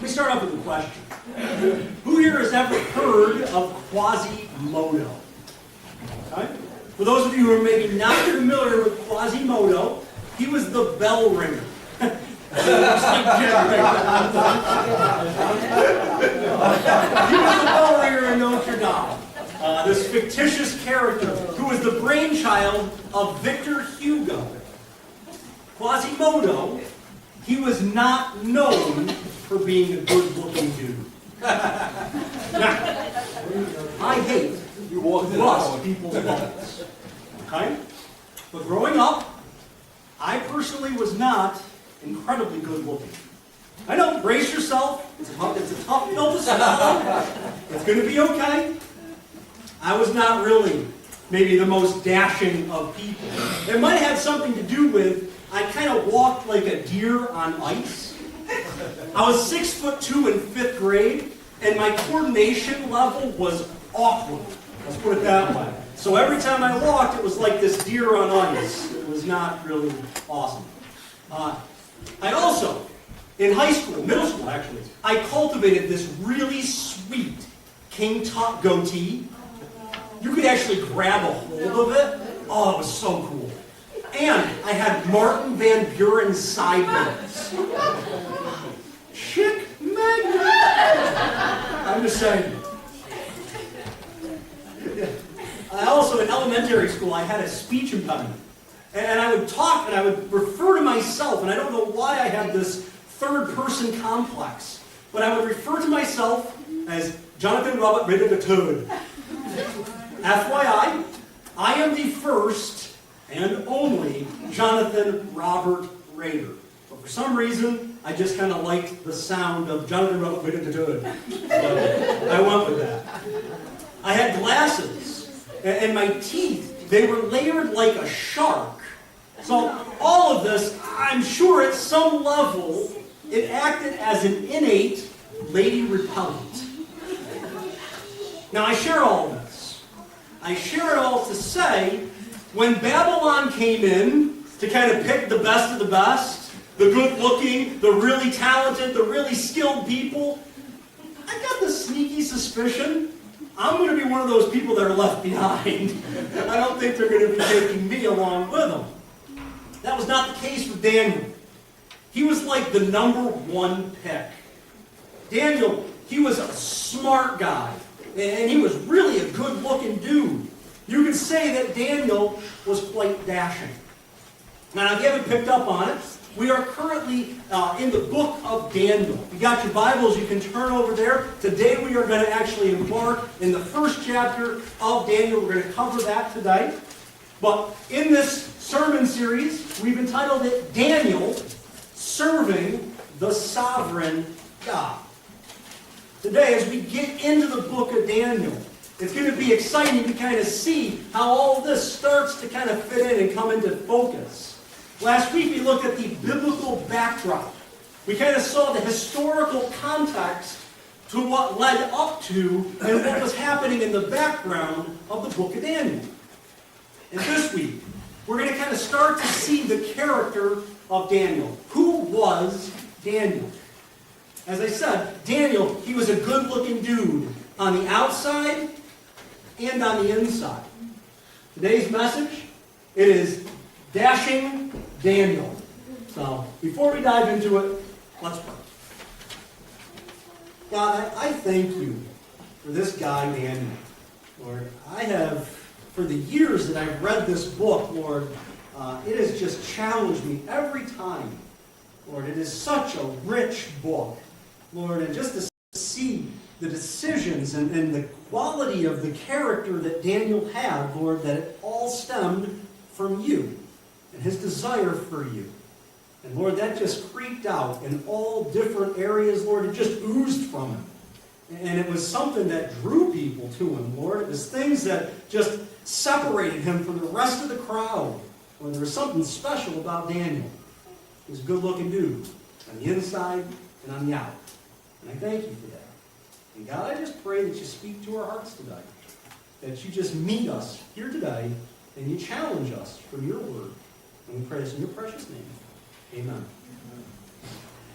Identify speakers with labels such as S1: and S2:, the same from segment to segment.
S1: me start off with a question. Who here has ever heard of Quasimodo? Okay. For those of you who are maybe not familiar with Quasimodo, he was the bell ringer. He was the bell ringer in Notre Dame. This fictitious character who was the brainchild of Victor Hugo. Quasimodo, he was not known for being a good-looking dude. Now, I hate rust people's bubbles. Okay? But growing up, I personally was not incredibly good-looking. I know, brace yourself. It's a tough pill to swallow. It's going to be okay. I was not really maybe the most dashing of people. It might have had something to do with I kind of walked like a deer on ice. I was 6'2" in 5th grade, and my coordination level was awkward. Let's put it that way. So every time I walked, it was like this deer on ice. It was not really awesome. I also, in high school, middle school actually, I cultivated this really sweet King Tut goatee. You could actually grab a hold of it. Oh, it was so cool. And I had Martin Van Buren sideburns. Chick magnet. I'm just saying. I also, in elementary school, I had a speech impediment. And I would talk and I would refer to myself, and I don't know why I had this third-person complex, but I would refer to myself as Jonathan Robert Rayder the Third. FYI, I am the first and only Jonathan Robert Rayder. But for some reason, I just kind of liked the sound of Jonathan Robert Rayder the Third. So I went with that. I had glasses, and my teeth, they were layered like a shark. So all of this, I'm sure at some level, it acted as an innate lady repellent. Now I share all of this. I share it all to say, when Babylon came in to kind of pick the best of the best, the good-looking, the really talented, the really skilled people, I got this sneaky suspicion I'm going to be one of those people that are left behind. I don't think they're going to be taking me along with them. That was not the case with Daniel. He was like the #1 pick. Daniel, he was a smart guy, and he was really a good-looking dude. You could say that Daniel was quite dashing. Now, if you haven't picked up on it, we are currently in the book of Daniel. If you got your Bibles, you can turn over there. Today we are going to actually embark in the first chapter of Daniel. We're going to cover that today. But in this sermon series, we've entitled it Daniel Serving the Sovereign God. Today, as we get into the book of Daniel, it's going to be exciting to kind of see how all of this starts to kind of fit in and come into focus. Last week we looked at the biblical backdrop. We kind of saw the historical context to what led up to and what was happening in the background of the book of Daniel. And this week, we're going to kind of start to see the character of Daniel. Who was Daniel? As I said, Daniel, he was a good-looking dude on the outside and on the inside. Today's message, it is Dashing Daniel. So, before we dive into it, let's pray. God, I thank you for this guy, Daniel. Lord, I have, for the years that I've read this book, Lord, it has just challenged me every time. Lord, it is such a rich book. Lord, and just to see the decisions and the quality of the character that Daniel had, Lord, that it all stemmed from you and his desire for you. And Lord, that just creeped out in all different areas, Lord. It just oozed from him. And it was something that drew people to him, Lord. It was things that just separated him from the rest of the crowd. Lord, there was something special about Daniel. He was a good-looking dude on the inside and on the out. And I thank you for that. And God, I just pray that you speak to our hearts today. That you just meet us here today and you challenge us from your word. And we pray this in your precious name. Amen.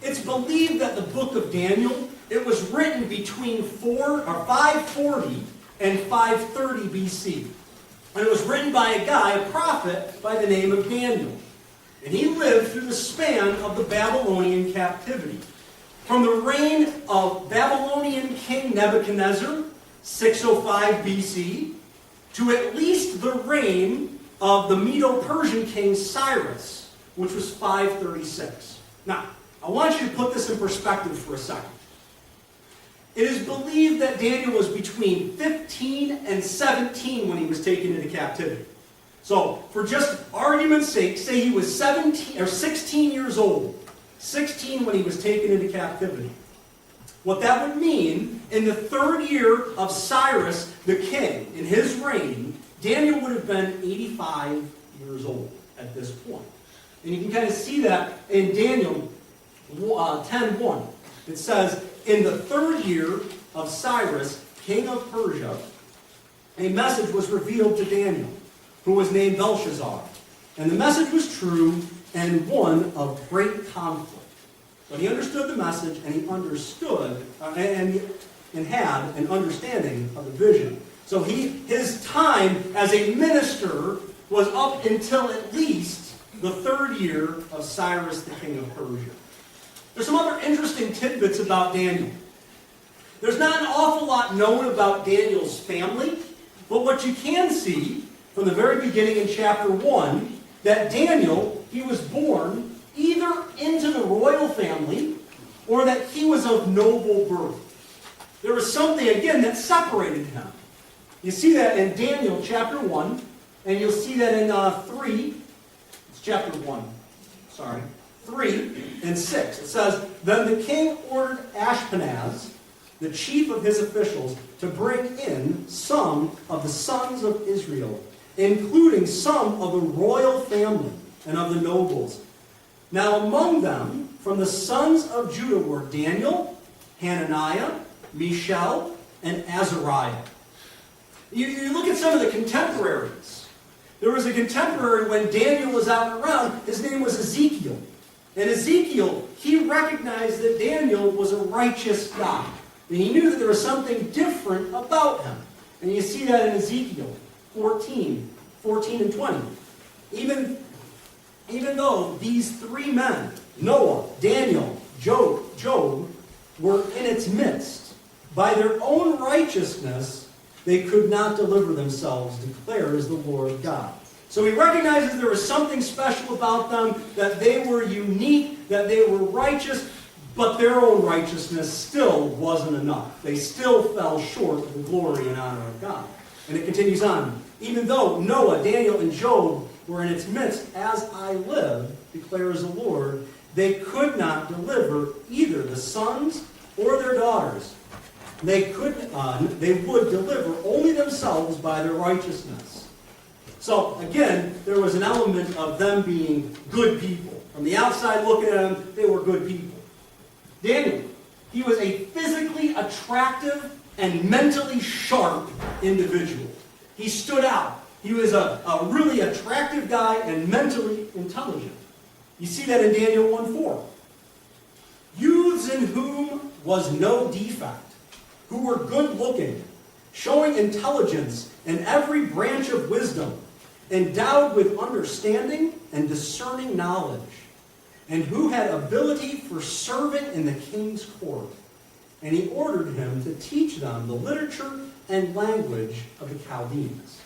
S1: It's believed that the book of Daniel, it was written between 540 and 530 BC. And it was written by a guy, a prophet, by the name of Daniel. And he lived through the span of the Babylonian captivity. From the reign of Babylonian King Nebuchadnezzar, 605 BC, to at least the reign of the Medo-Persian king Cyrus, which was 536. Now, I want you to put this in perspective for a second. It is believed that Daniel was between 15 and 17 when he was taken into captivity. So, for just argument's sake, say he was 17 or 16 years old. 16 when he was taken into captivity. What that would mean, in the third year of Cyrus the king, in his reign, Daniel would have been 85 years old at this point. And you can kind of see that in Daniel 10:1. It says, in the third year of Cyrus, king of Persia, a message was revealed to Daniel, who was named Belshazzar. And the message was true and one of great conflict. But he understood the message, and he understood and had an understanding of the vision. So his time as a minister was up until at least the third year of Cyrus, the king of Persia. There's some other interesting tidbits about Daniel. There's not an awful lot known about Daniel's family, but what you can see from the very beginning in chapter 1, that Daniel, he was born either into the royal family or that he was of noble birth. There was something, again, that separated him. You see that in Daniel chapter 1, and you'll see that in 3. It's chapter 1. 3 and 6. It says, then the king ordered Ashpenaz, the chief of his officials, to bring in some of the sons of Israel, including some of the royal family and of the nobles. Now among them, from the sons of Judah were Daniel, Hananiah, Mishael, and Azariah. You look at some of the contemporaries. There was a contemporary when Daniel was out and around. His name was Ezekiel. And Ezekiel, he recognized that Daniel was a righteous guy. And he knew that there was something different about him. And you see that in Ezekiel 14 and 20. Even though these three men, Noah, Daniel, Job, were in its midst, by their own righteousness, they could not deliver themselves, declares the Lord God. So he recognizes there was something special about them, that they were unique, that they were righteous, but their own righteousness still wasn't enough. They still fell short of the glory and honor of God. And it continues on. Even though Noah, Daniel, and Job were in its midst, as I live, declares the Lord, they could not deliver either the sons or their daughters. They would deliver only themselves by their righteousness. So, again, there was an element of them being good people. From the outside looking at them, they were good people. Daniel, he was a physically attractive and mentally sharp individual. He stood out. He was a really attractive guy and mentally intelligent. You see that in Daniel 1:4. Youths in whom was no defect, who were good-looking, showing intelligence in every branch of wisdom, endowed with understanding and discerning knowledge, and who had ability for serving in the king's court. And he ordered him to teach them the literature and language of the Chaldeans.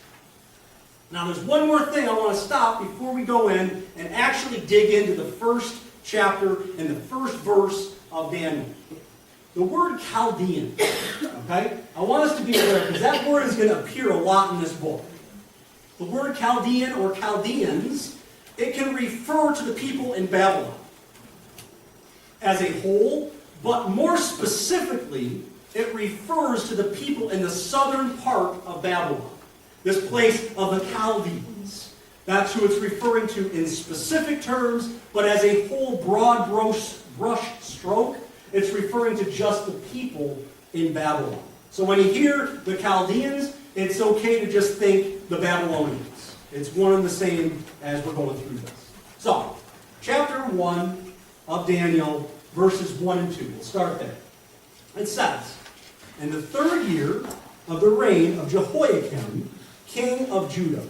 S1: Now there's one more thing I want to stop before we go in and actually dig into the first chapter and the first verse of Daniel. The word Chaldean, okay? I want us to be aware, because that word is going to appear a lot in this book. The word Chaldean or Chaldeans, it can refer to the people in Babylon as a whole, but more specifically, it refers to the people in the southern part of Babylon. This place of the Chaldeans. That's who it's referring to in specific terms, but as a whole broad brush stroke, it's referring to just the people in Babylon. So when you hear the Chaldeans, it's okay to just think the Babylonians. It's one and the same as we're going through this. So, chapter 1 of Daniel, verses 1 and 2. We'll start there. It says, "In the 3rd year of the reign of Jehoiakim, king of Judah,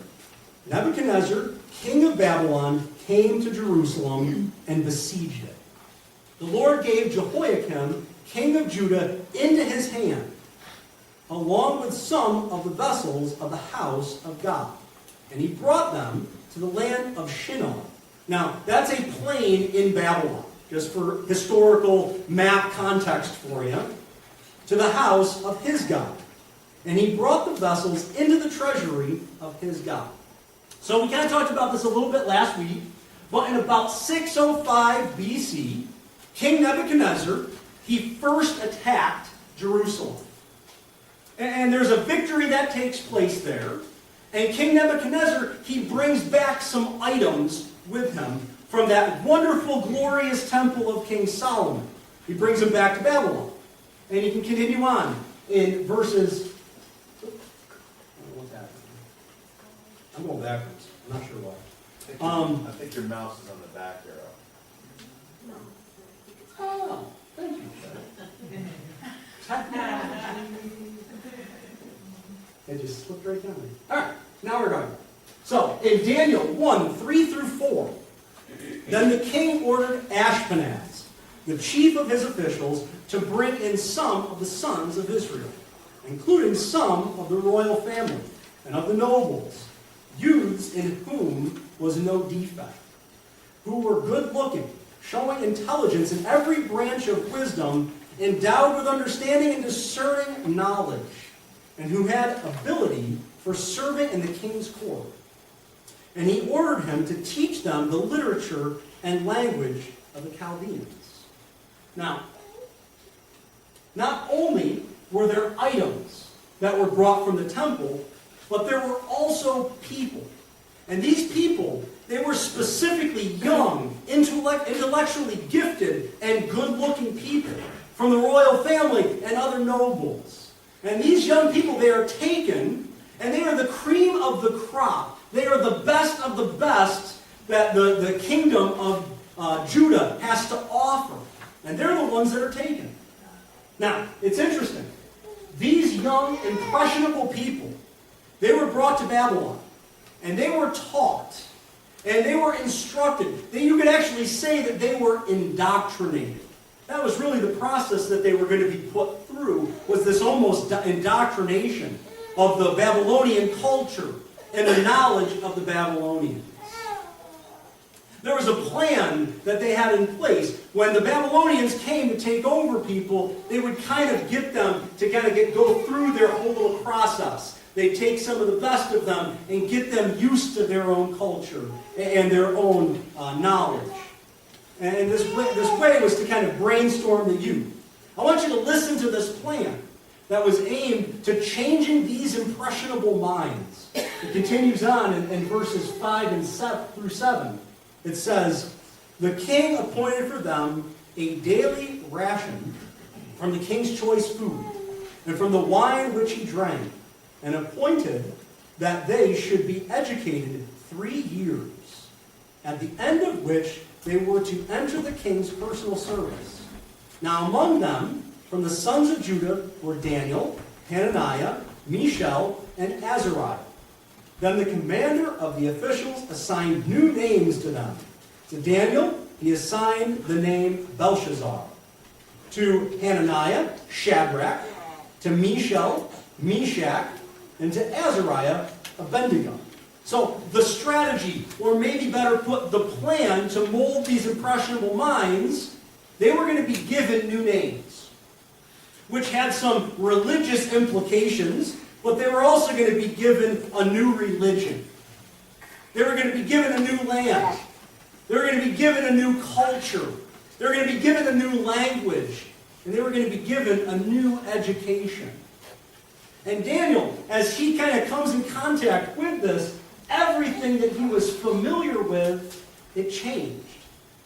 S1: Nebuchadnezzar, king of Babylon, came to Jerusalem and besieged it. The Lord gave Jehoiakim, king of Judah, into his hand, along with some of the vessels of the house of God. And he brought them to the land of Shinar." Now, that's a plain in Babylon, just for historical map context for you. "To the house of his God. And he brought the vessels into the treasury of his God." So we kind of talked about this a little bit last week, but in about 605 BC, King Nebuchadnezzar, he first attacked Jerusalem. And there's a victory that takes place there. And King Nebuchadnezzar, he brings back some items with him from that wonderful, glorious temple of King Solomon. He brings them back to Babylon. And you can continue on in verses... What's happening? I'm going backwards. I'm not sure why.
S2: I think your mouse is on the back arrow.
S1: Oh, thank you. It just slipped right down there. All right, now we're going. So, in Daniel 1, 3 through 4, "Then the king ordered Ashpenaz, the chief of his officials, to bring in some of the sons of Israel, including some of the royal family and of the nobles, youths in whom was no defect, who were good-looking, showing intelligence in every branch of wisdom, endowed with understanding and discerning knowledge, and who had ability for serving in the king's court. And he ordered him to teach them the literature and language of the Chaldeans." Now, not only were there items that were brought from the temple, but there were also people. And these people, they were specifically young, intellectually gifted, and good-looking people from the royal family and other nobles. And these young people, they are taken, and they are the cream of the crop. They are the best of the best that the kingdom of Judah has to offer. And they're the ones that are taken. Now, it's interesting. These young, impressionable people, they were brought to Babylon. And they were taught. And they were instructed. You could actually say that they were indoctrinated. That was really the process that they were going to be put through, was this almost indoctrination of the Babylonian culture and the knowledge of the Babylonians. There was a plan that they had in place. When the Babylonians came to take over people, they would kind of get them to go through their whole little process. They'd take some of the best of them and get them used to their own culture and their own knowledge. And this way was to kind of brainstorm the youth. I want you to listen to this plan that was aimed to changing these impressionable minds. It continues on in verses 5 and 7. It says, "The king appointed for them a daily ration from the king's choice food, and from the wine which he drank, and appointed that they should be educated 3 years, at the end of which they were to enter the king's personal service. Now among them, from the sons of Judah, were Daniel, Hananiah, Mishael, and Azariah. Then the commander of the officials assigned new names to them. To Daniel, he assigned the name Belshazzar. To Hananiah, Shadrach. To Mishael, Meshach. And to Azariah, Abednego. So the strategy, or maybe better put, the plan to mold these impressionable minds, they were going to be given new names, which had some religious implications, but they were also going to be given a new religion. They were going to be given a new land. They were going to be given a new culture. They were going to be given a new language. And they were going to be given a new education. And Daniel, as he kind of comes in contact with this, everything that he was familiar with, it changed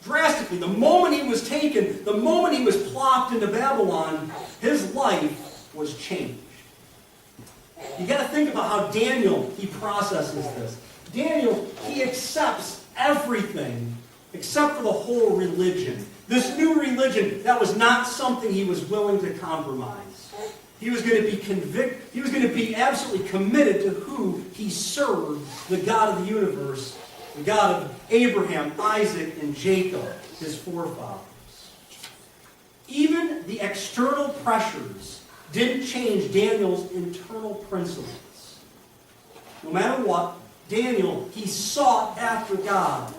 S1: drastically. The moment he was taken, the moment he was plopped into Babylon, his life was changed. You got to think about how Daniel, he processes this. Daniel, he accepts everything except for the whole religion. This new religion, that was not something he was willing to compromise. He was going to be he was going to be absolutely committed to who he served, the God of the universe, the God of Abraham, Isaac, and Jacob, his forefathers. Even the external pressures didn't change Daniel's internal principles. No matter what, Daniel, he sought after God,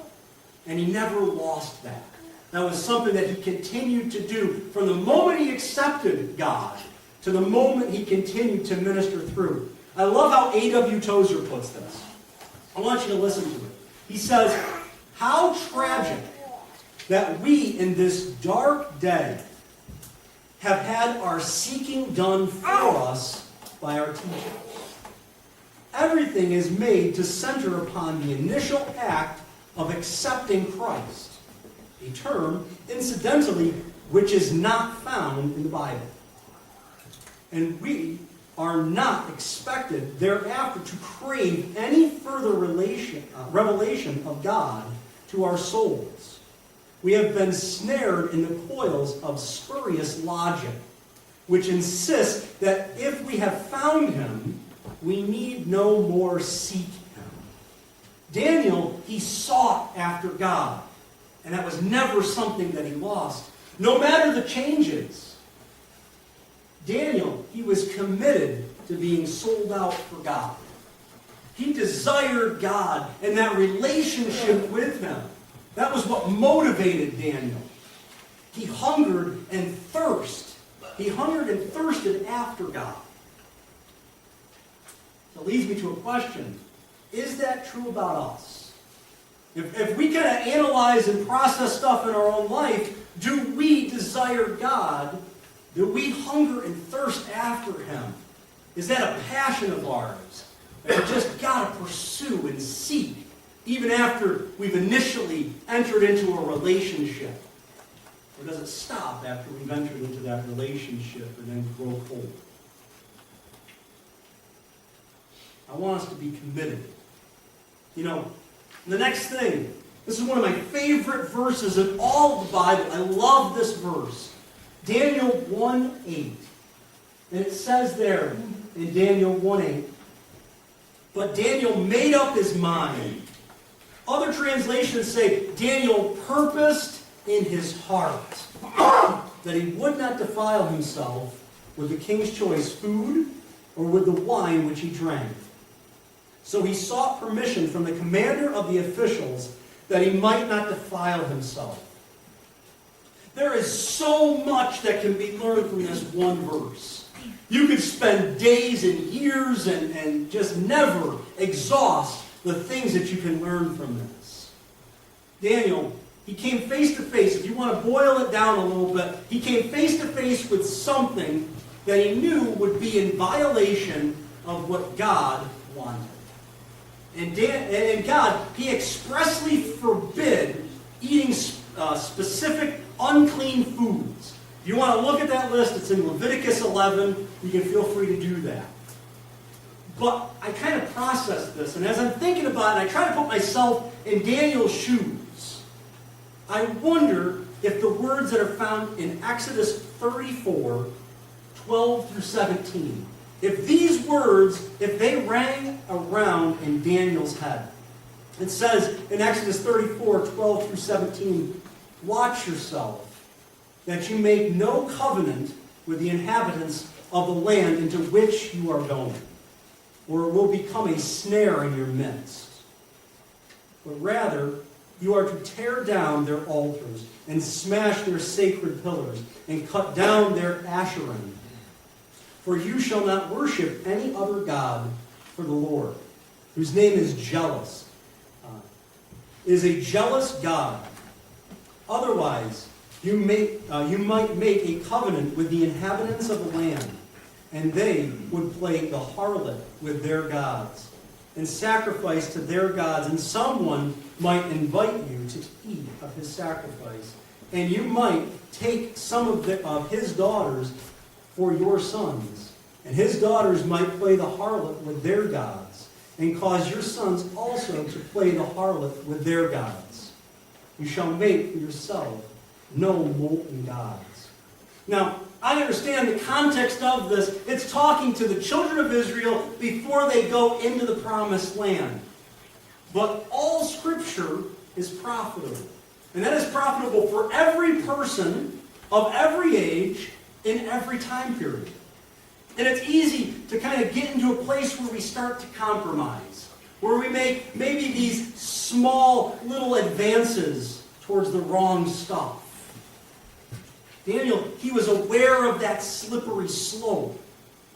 S1: and he never lost that. That was something that he continued to do from the moment he accepted God to the moment he continued to minister through. I love how A.W. Tozer puts this. I want you to listen to it. He says, "How tragic that we in this dark day have had our seeking done for us by our teachers. Everything is made to center upon the initial act of accepting Christ, a term, incidentally, which is not found in the Bible. And we are not expected thereafter to crave any further revelation of God to our souls. We have been snared in the coils of spurious logic, which insists that if we have found him, we need no more seek him." Daniel, he sought after God, and that was never something that he lost. No matter the changes, Daniel, he was committed to being sold out for God. He desired God and that relationship with him. That was what motivated Daniel. He hungered and thirsted. He hungered and thirsted after God. That leads me to a question. Is that true about us? If we kind of analyze and process stuff in our own life, do we desire God? Do we hunger and thirst after him? Is that a passion of ours that we just got to pursue and seek, even after we've initially entered into a relationship? Or does it stop after we've entered into that relationship and then grow cold? I want us to be committed. You know, the next thing, this is one of my favorite verses in all of the Bible. I love this verse. Daniel 1:8. And it says there in Daniel 1:8, "But Daniel made up his mind." Other translations say Daniel purposed in his heart that he would not defile himself with the king's choice food or with the wine which he drank. So he sought permission from the commander of the officials that he might not defile himself. There is so much that can be learned from this one verse. You could spend days and years and just never exhaust the things that you can learn from this. Daniel, he came face to face. If you want to boil it down a little bit, he came face to face with something that he knew would be in violation of what God wanted. And God, he expressly forbid eating specific unclean foods. If you want to look at that list, it's in Leviticus 11. You can feel free to do that. But I kind of processed this, and as I'm thinking about it, I try to put myself in Daniel's shoes. I wonder if the words that are found in Exodus 34, 12 through 17, if these words, if they rang around in Daniel's head. It says in Exodus 34, 12 through 17, "Watch yourself, that you make no covenant with the inhabitants of the land into which you are going, or it will become a snare in your midst. But rather, you are to tear down their altars, and smash their sacred pillars, and cut down their Asherim. For you shall not worship any other god, for the Lord, whose name is jealous, is a jealous God. Otherwise, you might make a covenant with the inhabitants of the land, and they would play the harlot with their gods, and sacrifice to their gods, and someone might invite you to eat of his sacrifice, and you might take some of his daughters for your sons, and his daughters might play the harlot with their gods, and cause your sons also to play the harlot with their gods. You shall make for yourself no molten gods. Now, I understand the context of this. It's talking to the children of Israel before they go into the promised land. But all Scripture is profitable. And that is profitable for every person of every age in every time period. And it's easy to kind of get into a place where we start to compromise, where we make maybe these small little advances towards the wrong stuff. Daniel, he was aware of that slippery slope,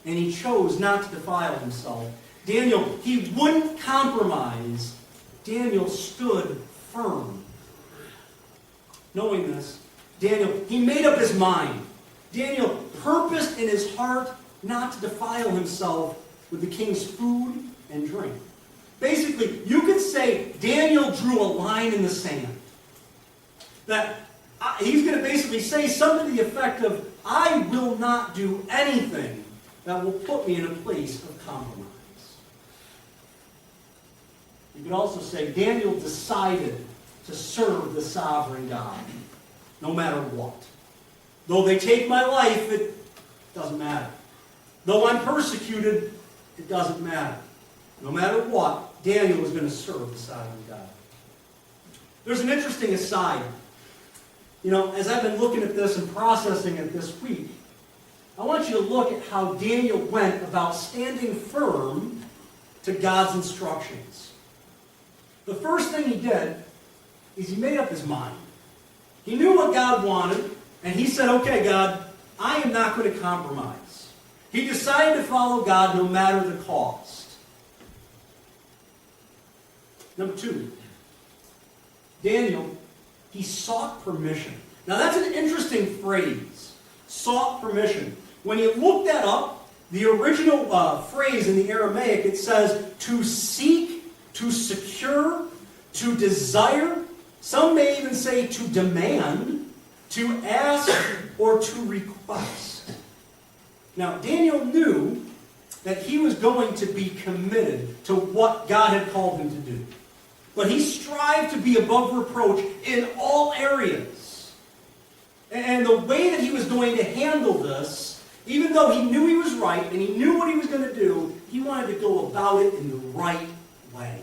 S1: and he chose not to defile himself. Daniel, he wouldn't compromise. Daniel stood firm. Knowing this, Daniel, he made up his mind. Daniel purposed in his heart not to defile himself with the king's food and drink. Basically, you could say Daniel drew a line in the sand. That he's going to basically say something to the effect of, I will not do anything that will put me in a place of compromise. You could also say Daniel decided to serve the sovereign God, no matter what. Though they take my life, it doesn't matter. Though I'm persecuted, it doesn't matter. No matter what, Daniel was going to serve the sovereign God. There's an interesting aside. You know, as I've been looking at this and processing it this week, I want you to look at how Daniel went about standing firm to God's instructions. The first thing he did is he made up his mind. He knew what God wanted, and he said, okay, God, I am not going to compromise. He decided to follow God no matter the cost. Number two, Daniel, he sought permission. Now that's an interesting phrase, sought permission. When you look that up, the original phrase in the Aramaic, it says to seek, to secure, to desire. Some may even say to demand, to ask, or to request. Now, Daniel knew that he was going to be committed to what God had called him to do. But he strived to be above reproach in all areas. And the way that he was going to handle this, even though he knew he was right and he knew what he was going to do, he wanted to go about it in the right way.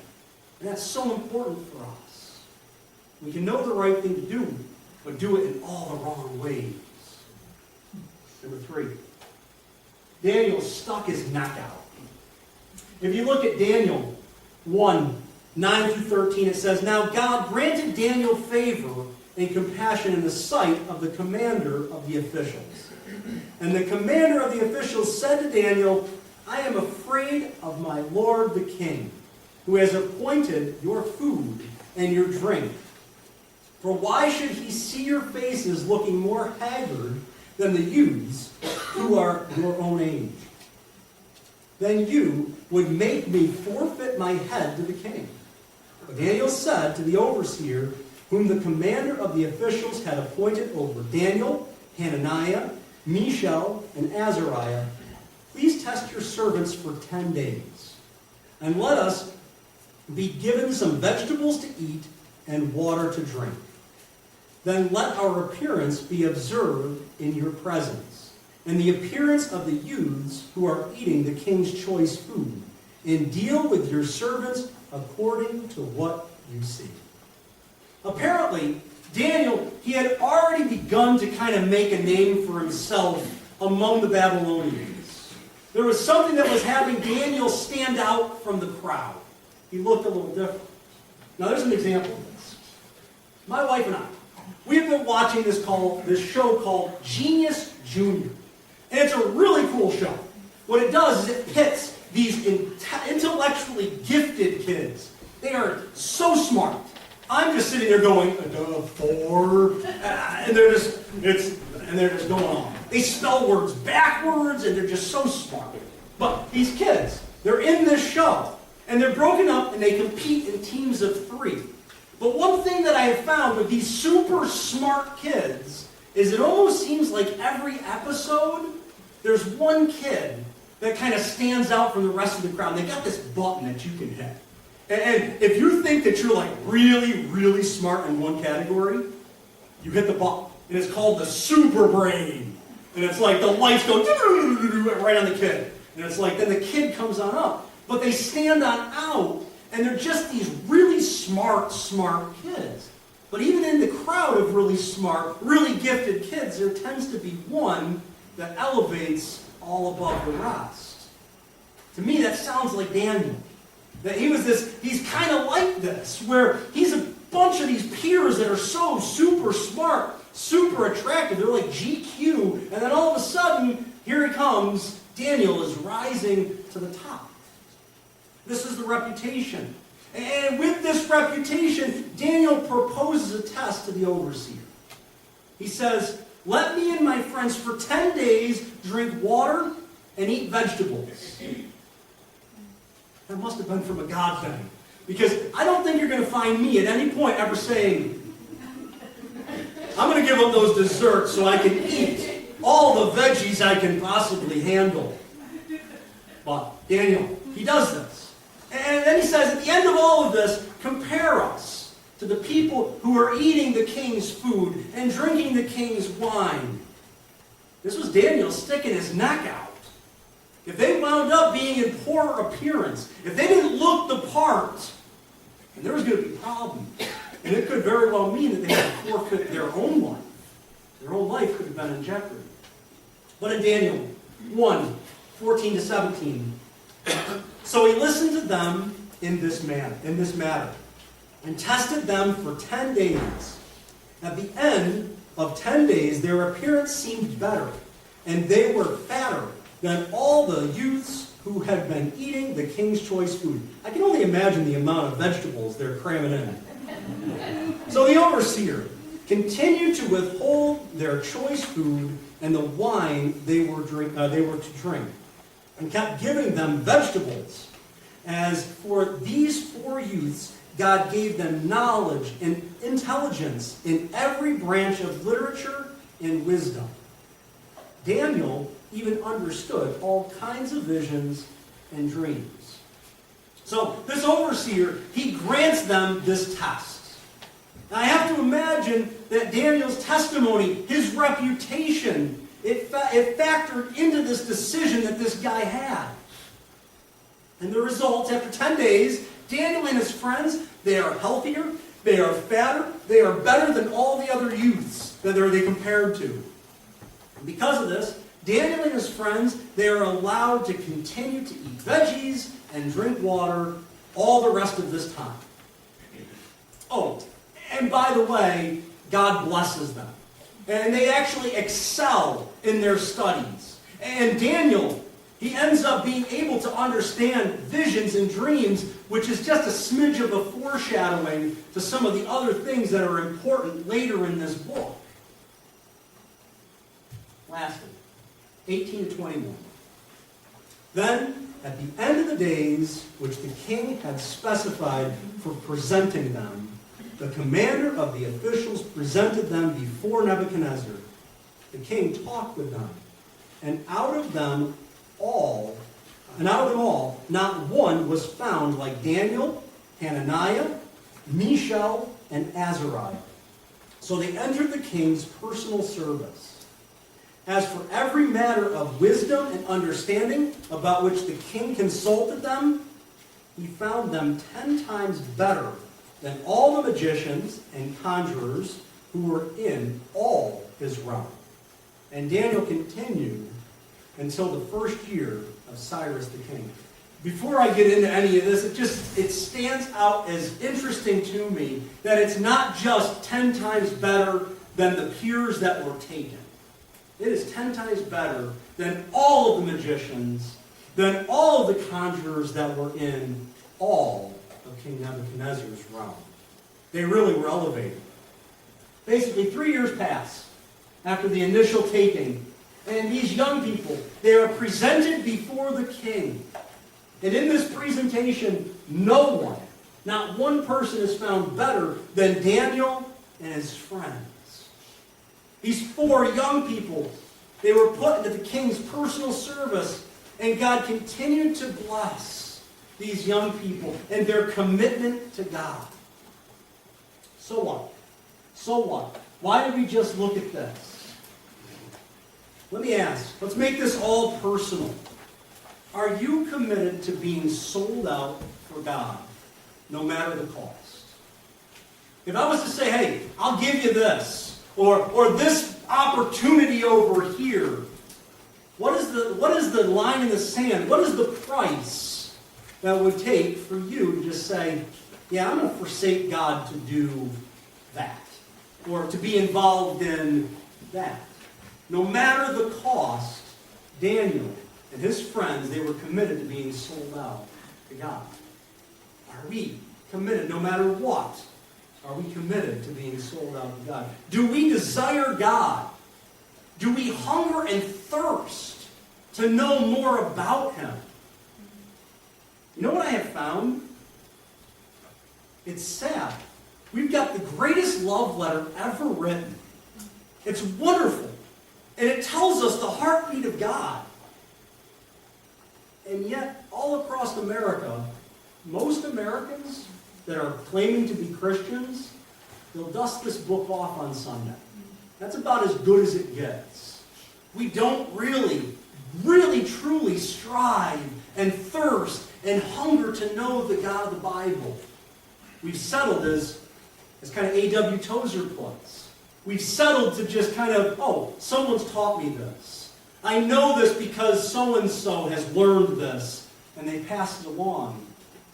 S1: And that's so important for us. We can know the right thing to do, but do it in all the wrong ways. Number three, Daniel stuck his neck out. If you look at Daniel 1, 9 through 13, it says, Now God granted Daniel favor and compassion in the sight of the commander of the officials. And the commander of the officials said to Daniel, I am afraid of my lord the king, who has appointed your food and your drink. For why should he see your faces looking more haggard than the youths who are your own age? Then you would make me forfeit my head to the king. But Daniel said to the overseer, whom the commander of the officials had appointed over Daniel, Hananiah, Mishael, and Azariah, Please test your servants for 10 days, and let us be given some vegetables to eat and water to drink. Then let our appearance be observed in your presence, and the appearance of the youths who are eating the king's choice food, and deal with your servants according to what you see. Apparently, Daniel, he had already begun to kind of make a name for himself among the Babylonians. There was something that was having Daniel stand out from the crowd. He looked a little different. Now, there's an example of this. My wife and I, we have been watching this show called Genius Junior. And it's a really cool show. What it does is it pits these intellectually gifted kids. They are so smart. I'm just sitting there going, four, and they're just going on. They spell words backwards, and they're just so smart. But these kids, they're in this show, and they're broken up, and they compete in teams of 3. But one thing that I have found with these super smart kids is it almost seems like every episode, there's one kid that kind of stands out from the rest of the crowd. They got this button that you can hit. And if you think that you're like really, really smart in one category, you hit the button. and it's called the super brain. And it's like the lights go right on the kid. And it's like, then the kid comes on up. But they stand on out, and they're just these really smart kids. But even in the crowd of really smart, really gifted kids, there tends to be one that elevates all above the rest. To me, that sounds like Daniel. That he's kind of like this, where he's a bunch of these peers that are so super smart, super attractive. They're like GQ. And then all of a sudden, here he comes. Daniel is rising to the top. This is the reputation. And with this reputation, Daniel proposes a test to the overseer. He says, let me and my friends for 10 days drink water and eat vegetables. That must have been from a God thing. Because I don't think you're going to find me at any point ever saying, I'm going to give up those desserts so I can eat all the veggies I can possibly handle. But Daniel, he does this. And then he says, at the end of all of this, compare us to the people who are eating the king's food and drinking the king's wine. This was Daniel sticking his neck out. If they wound up being in poor appearance, if they didn't look the part, and there was going to be a problem. And it could very well mean that they had to forfeit their own life. Their own life could have been in jeopardy. But in Daniel 1, 14 to 17, so he listened to them in this matter, and tested them for 10 days. At the end of 10 days, their appearance seemed better, and they were fatter than all the youths who had been eating the king's choice food. I can only imagine the amount of vegetables they're cramming in. So the overseer continued to withhold their choice food and the wine they were to drink, and kept giving them vegetables. As for these 4 youths, God gave them knowledge and intelligence in every branch of literature and wisdom. Daniel even understood all kinds of visions and dreams. So this overseer, he grants them this test. Now I have to imagine that Daniel's testimony, his reputation, it factored into this decision that this guy had. And the results, after 10 days, Daniel and his friends, they are healthier, they are fatter, they are better than all the other youths that they compared to. And because of this, Daniel and his friends, they are allowed to continue to eat veggies and drink water all the rest of this time. Oh, and by the way, God blesses them. And they actually excel in their studies. And Daniel, he ends up being able to understand visions and dreams, which is just a smidge of a foreshadowing to some of the other things that are important later in this book. Lastly, 18 to 21. Then, at the end of the days which the king had specified for presenting them, the commander of the officials presented them before Nebuchadnezzar. The king talked with them, and out of them all, not one was found like Daniel, Hananiah, Mishael, and Azariah. So they entered the king's personal service. As for every matter of wisdom and understanding about which the king consulted them, he found them 10 times better than all the magicians and conjurers who were in all his realm. And Daniel continued until the first year of Cyrus the king. Before I get into any of this, it stands out as interesting to me that it's not just 10 times better than the peers that were taken. It is 10 times better than all of the magicians, than all of the conjurers that were in all of King Nebuchadnezzar's realm. They really were elevated. Basically, 3 years pass after the initial taking, and these young people, they are presented before the king. And in this presentation, no one, not one person is found better than Daniel and his friends. These 4 young people, they were put into the king's personal service, and God continued to bless these young people and their commitment to God. So what? So what? Why did we just look at this? Let me ask, let's make this all personal. Are you committed to being sold out for God, no matter the cost? If I was to say, hey, I'll give you this, or this opportunity over here, what is the line in the sand? What is the price that would take for you to just say, yeah, I'm going to forsake God to do that, or to be involved in that? No matter the cost, Daniel and his friends, they were committed to being sold out to God. Are we committed, no matter what? Are we committed to being sold out to God? Do we desire God? Do we hunger and thirst to know more about Him? You know what I have found? It's sad. We've got the greatest love letter ever written. It's wonderful. And it tells us the heartbeat of God. And yet, all across America, most Americans that are claiming to be Christians, they'll dust this book off on Sunday. That's about as good as it gets. We don't really, truly strive and thirst and hunger to know the God of the Bible. We've settled as kind of A.W. Tozer puts. We've settled to just kind of, oh, someone's taught me this. I know this because so-and-so has learned this, and they pass it along.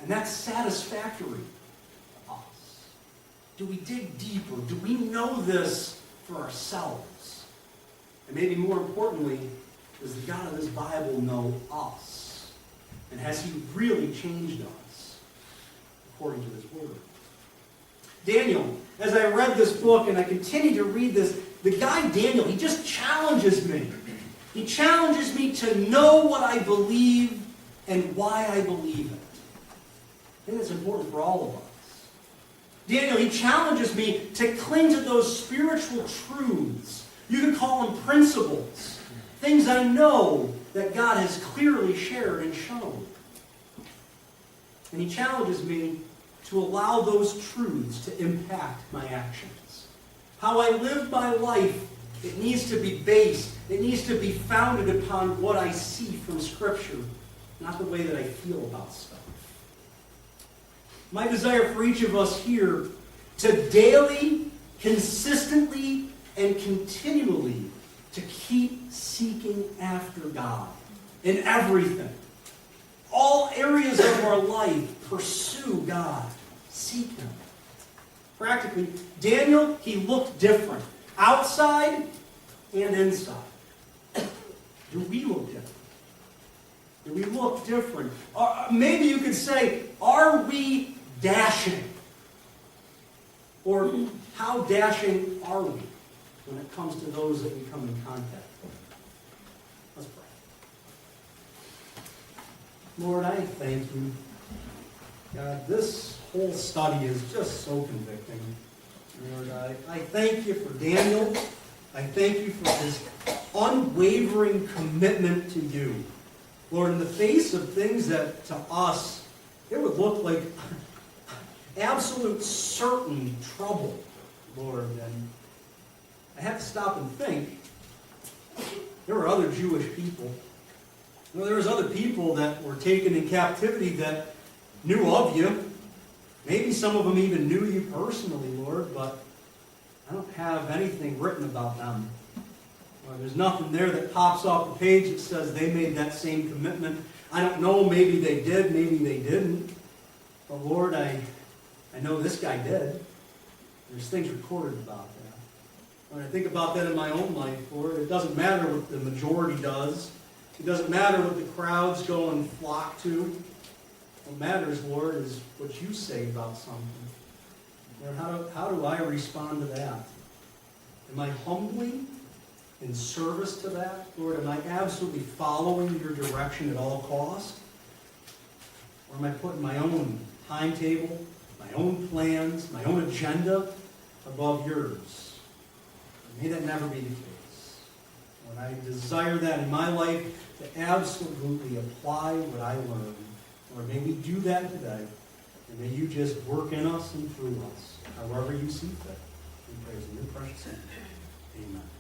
S1: And that's satisfactory to us. Do we dig deeper? Do we know this for ourselves? And maybe more importantly, does the God of this Bible know us? And has He really changed us according to His Word? Daniel, as I read this book and I continue to read this, the guy Daniel, he just challenges me. He challenges me to know what I believe and why I believe it. I think that's important for all of us. Daniel, he challenges me to cling to those spiritual truths. You could call them principles. Things I know that God has clearly shared and shown. And he challenges me to allow those truths to impact my actions. How I live my life, it needs to be based, it needs to be founded upon what I see from Scripture, not the way that I feel about stuff. My desire for each of us here to daily, consistently, and continually to keep seeking after God in everything. All areas of our life, pursue God. Seek Him. Practically, Daniel, he looked different. Outside and inside. Do we look different? Do we look different? Maybe you could say, are we dashing? Or how dashing are we when it comes to those that we come in contact with? Let's pray. Lord, I thank you. God, this whole study is just so convicting. Lord, I thank you for Daniel. I thank you for his unwavering commitment to you. Lord, in the face of things that to us, it would look like absolute certain trouble, Lord. And I have to stop and think. There were other Jewish people. There was other people that were taken in captivity that knew of you. Maybe some of them even knew you personally, Lord, but I don't have anything written about them. There's nothing there that pops off the page that says they made that same commitment. I don't know, maybe they did, maybe they didn't. But Lord, I know this guy did. There's things recorded about that. When I think about that in my own life, Lord, it doesn't matter what the majority does. It doesn't matter what the crowds go and flock to. What matters, Lord, is what you say about something. Lord, how do I respond to that? Am I humbly in service to that? Lord, am I absolutely following your direction at all costs? Or am I putting my own timetable, my own plans, my own agenda above yours? May that never be the case. Lord, I desire that in my life to absolutely apply what I learned. Lord, may we do that today. And may you just work in us and through us, however you see fit. In praise in your precious name. Amen.